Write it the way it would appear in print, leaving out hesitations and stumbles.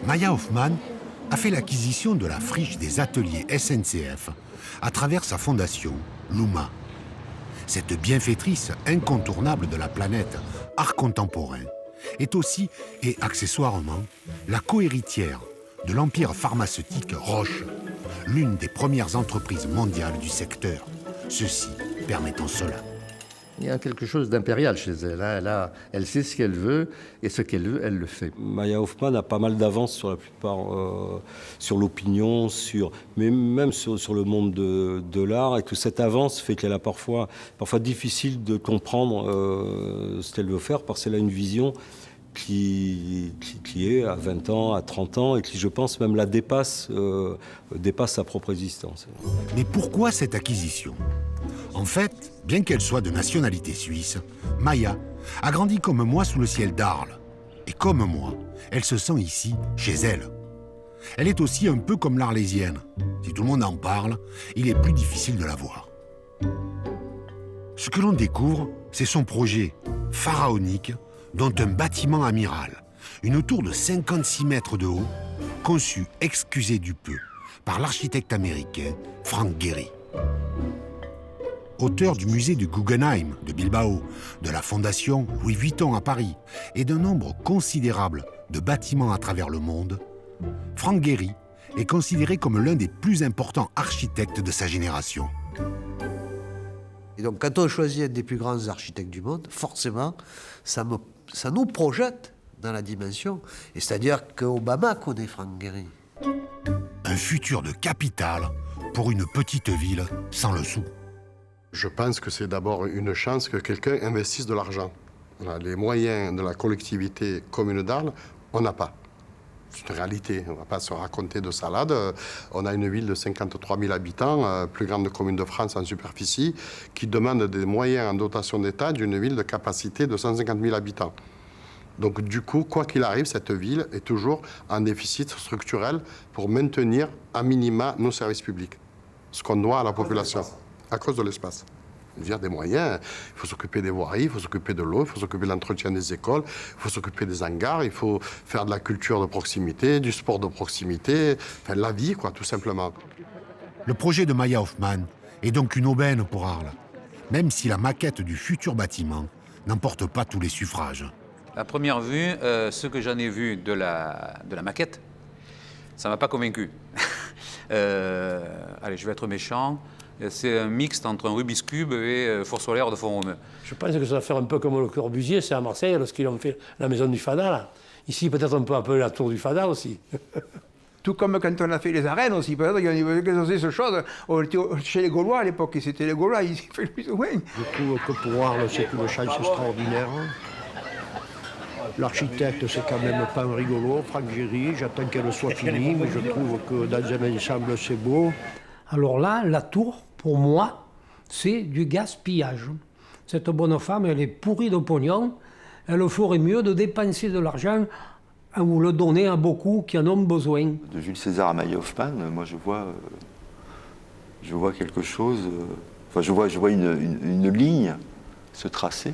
Maya Hoffman a fait l'acquisition de la friche des ateliers SNCF à travers sa fondation, Luma. Cette bienfaitrice incontournable de la planète art contemporain est aussi, et accessoirement, la cohéritière de l'empire pharmaceutique Roche, l'une des premières entreprises mondiales du secteur, ceci permettant cela. Il y a quelque chose d'impérial chez elle. Elle sait ce qu'elle veut, et ce qu'elle veut, elle le fait. Maya Hoffman a pas mal d'avance sur la plupart, sur l'opinion, mais même sur le monde de l'art, et que cette avance fait qu'elle a parfois difficile de comprendre ce qu'elle veut faire, parce qu'elle a une vision qui est à 20 ans, à 30 ans, et qui, je pense, même la dépasse sa propre existence. Mais pourquoi cette acquisition ? En fait, bien qu'elle soit de nationalité suisse, Maya a grandi comme moi sous le ciel d'Arles. Et comme moi, elle se sent ici, chez elle. Elle est aussi un peu comme l'Arlésienne. Si tout le monde en parle, il est plus difficile de la voir. Ce que l'on découvre, c'est son projet pharaonique, dont un bâtiment amiral, une tour de 56 mètres de haut, conçue, excusez du peu, par l'architecte américain Frank Gehry. Auteur du musée du Guggenheim de Bilbao, de la fondation Louis Vuitton à Paris et d'un nombre considérable de bâtiments à travers le monde, Frank Gehry est considéré comme l'un des plus importants architectes de sa génération. Et donc quand on choisit un des plus grands architectes du monde, forcément, ça nous projette dans la dimension. Et c'est-à-dire qu'Obama connaît Frank Gehry. Un futur de capitale pour une petite ville sans le sou. Je pense que c'est d'abord une chance que quelqu'un investisse de l'argent. Voilà, les moyens de la collectivité commune d'Arles, on n'a pas. C'est une réalité, on ne va pas se raconter de salade. On a une ville de 53 000 habitants, plus grande commune de France en superficie, qui demande des moyens en dotation d'État d'une ville de capacité de 150 000 habitants. Donc du coup, quoi qu'il arrive, cette ville est toujours en déficit structurel pour maintenir à minima nos services publics. Ce qu'on doit à la population. À cause de l'espace. Il y a des moyens, il faut s'occuper des voiries, il faut s'occuper de l'eau, il faut s'occuper de l'entretien des écoles, il faut s'occuper des hangars, il faut faire de la culture de proximité, du sport de proximité, enfin la vie, quoi, tout simplement. Le projet de Maya Hoffman est donc une aubaine pour Arles, même si la maquette du futur bâtiment n'emporte pas tous les suffrages. À première vue, ce que j'en ai vu de la maquette, ça ne m'a pas convaincu. Allez, je vais être méchant. C'est un mixte entre un Rubik's Cube et Four Solaire de Font-Romeu. Je pense que ça va faire un peu comme le Corbusier, c'est à Marseille, lorsqu'ils ont fait la maison du Fada. Là. Ici, peut-être on peut appeler la tour du Fada aussi. Tout comme quand on a fait les arènes aussi, peut-être qu'il y avait quelque chose. On était chez les Gaulois à l'époque, et c'était les Gaulois, ils fait le plus ou moins. Je trouve que pour Arles, c'est une chance extraordinaire. L'architecte, c'est quand même pas un rigolo, Frank Gehry. J'attends qu'elle soit finie, mais je trouve que dans un ensemble, c'est beau. Alors là, la tour, pour moi, c'est du gaspillage. Cette bonne femme, elle est pourrie de pognon. Elle ferait mieux de dépenser de l'argent ou le donner à beaucoup qui en ont besoin. De Jules César à Maya Hoffman, moi je vois quelque chose, enfin je vois une ligne se tracer.